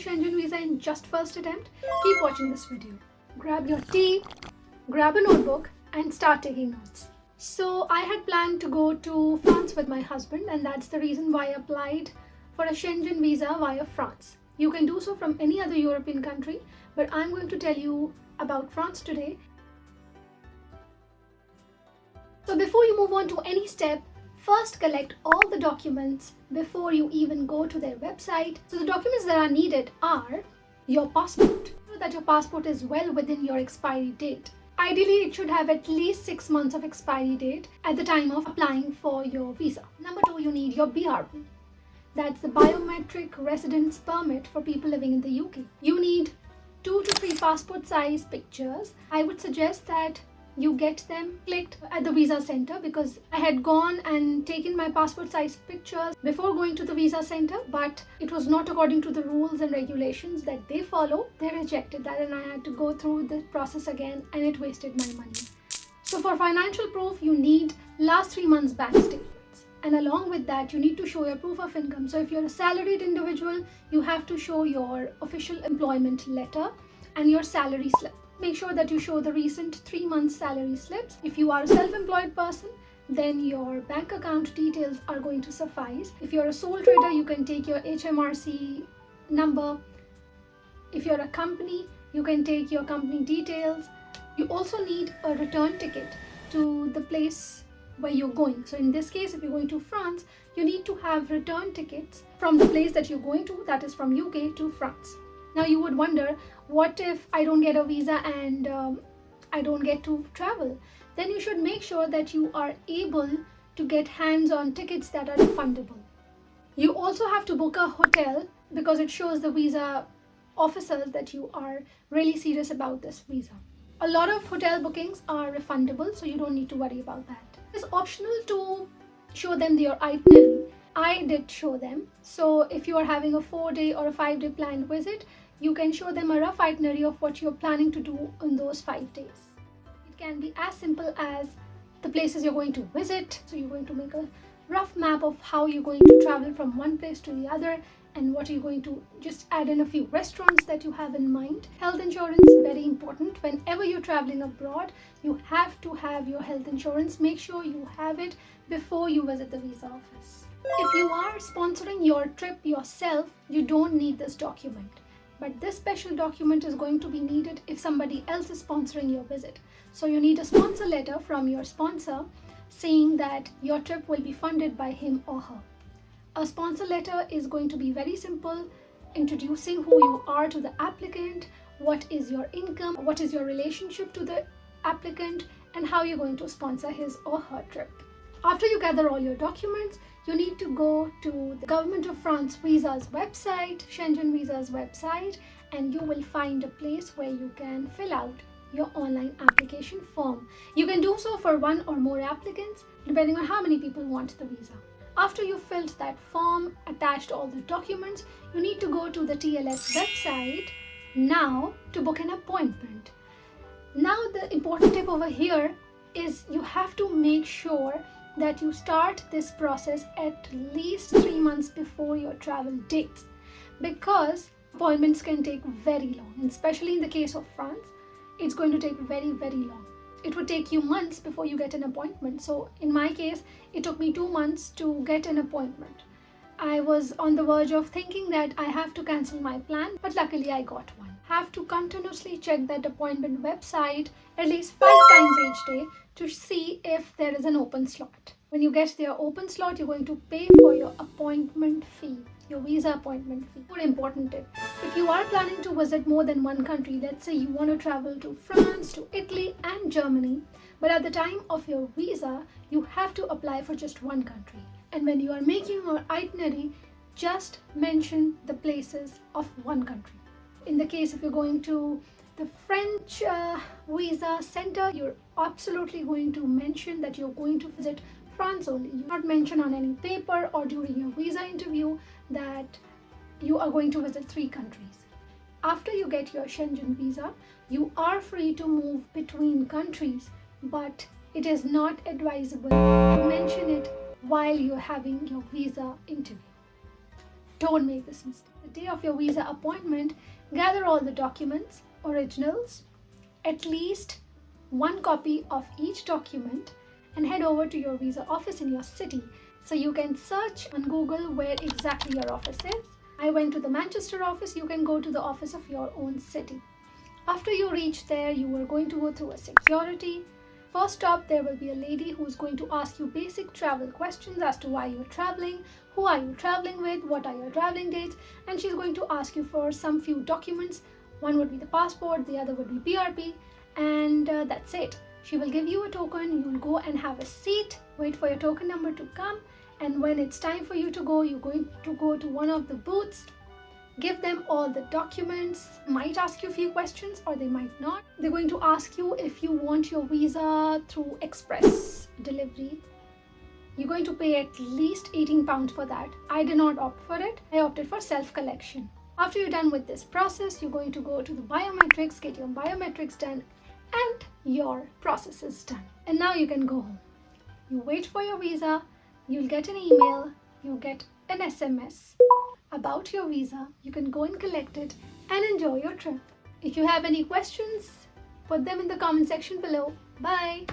Schengen visa in just first attempt? Keep watching this video. Grab your tea, grab a notebook and start taking notes. So I had planned to go to France with my husband, and that's the reason why I applied for a Schengen visa via France. You can do so from any other European country, but I'm going to tell you about France today. So before you move on to any step, first collect all the documents before you even go to their website. So the documents that are needed are your passport. Ensure that your passport is well within your expiry date. Ideally, it should have at least 6 months of expiry date at the time of applying for your visa. Number 2, you need your BRP. That's the biometric residence permit for people living in the UK. You need 2 to 3 passport size pictures. I would suggest that you get them clicked at the visa center, because I had gone and taken my passport size pictures before going to the visa center, but it was not according to the rules and regulations that they follow. They rejected that and I had to go through the process again, and it wasted my money. So for financial proof, you need last 3 months bank statements, and along with that you need to show your proof of income. So if you're a salaried individual, you have to show your official employment letter and your salary slip. Make sure that you show the recent 3 months salary slips. If you are a self-employed person, then your bank account details are going to suffice. If you're a sole trader, you can take your HMRC number. If you're a company, you can take your company details. You also need a return ticket to the place where you're going. So in this case, if you're going to France, you need to have return tickets from the place that you're going to, that is from UK to France. Now you would wonder, what if I don't get a visa and I don't get to travel? Then you should make sure that you are able to get hands-on tickets that are refundable. You also have to book a hotel, because it shows the visa officers that you are really serious about this visa. A lot of hotel bookings are refundable, so you don't need to worry about that. It's optional to show them your itinerary. I did show them. So if you are having a 4-day or a 5-day planned visit, you can show them a rough itinerary of what you're planning to do in those 5 days. It can be as simple as the places you're going to visit. So you're going to make a rough map of how you're going to travel from one place to the other, and what you're going to just add in a few restaurants that you have in mind. Health insurance is very important. Whenever you're traveling abroad, you have to have your health insurance. Make sure you have it before you visit the visa office. If you are sponsoring your trip yourself, you don't need this document. But this special document is going to be needed if somebody else is sponsoring your visit. So you need a sponsor letter from your sponsor saying that your trip will be funded by him or her. A sponsor letter is going to be very simple, introducing who you are to the applicant, what is your income, what is your relationship to the applicant, and how you're going to sponsor his or her trip. After you gather all your documents, you need to go to the Government of France Visa's website, Schengen Visa's website, and you will find a place where you can fill out your online application form. You can do so for 1 or more applicants, depending on how many people want the visa. After you've filled that form, attached all the documents, you need to go to the TLS website now to book an appointment. Now the important tip over here is you have to make sure that you start this process at least 3 months before your travel dates, because appointments can take very long, and especially in the case of France, it's going to take very, very long. It would take you months before you get an appointment. So in my case, it took me 2 months to get an appointment. I was on the verge of thinking that I have to cancel my plan, but luckily I got one. Have to continuously check that appointment website at least 5 times each day to see if there is an open slot. When you get their open slot, you're going to pay for your appointment fee, your visa appointment fee. More important tip, if you are planning to visit more than one country, let's say you want to travel to France, to Italy and Germany, but at the time of your visa, you have to apply for just one country. And when you are making your itinerary, just mention the places of one country. In the case if you're going to the French visa center, you're absolutely going to mention that you're going to visit France only. You not mention on any paper or during your visa interview that you are going to visit 3 countries. After you get your Schengen visa, you are free to move between countries, but it is not advisable to mention it while you're having your visa interview. Don't make this mistake. The day of your visa appointment, gather all the documents, originals, at least one copy of each document, and head over to your visa office in your city so you can search on Google where exactly your office is. I went to the Manchester office. You can go to the office of your own city. After you reach there, you are going to go through a security. First stop, there will be a lady who's going to ask you basic travel questions as to why you're traveling, who are you traveling with, what are your traveling dates, and she's going to ask you for some few documents. One would be the passport, the other would be PRP, and that's it. She will give you a token, you'll go and have a seat, wait for your token number to come, and when it's time for you to go, you're going to go to one of the booths, give them all the documents, might ask you a few questions or they might not. They're going to ask you if you want your visa through express delivery. You're going to pay at least £18 for that. I did not opt for it. I opted for self-collection. After you're done with this process, you're going to go to the biometrics, get your biometrics done, and your process is done. And now you can go home. You wait for your visa, you'll get an email, you'll get an SMS about your visa. You can go and collect it and enjoy your trip. If you have any questions, put them in the comment section below. Bye.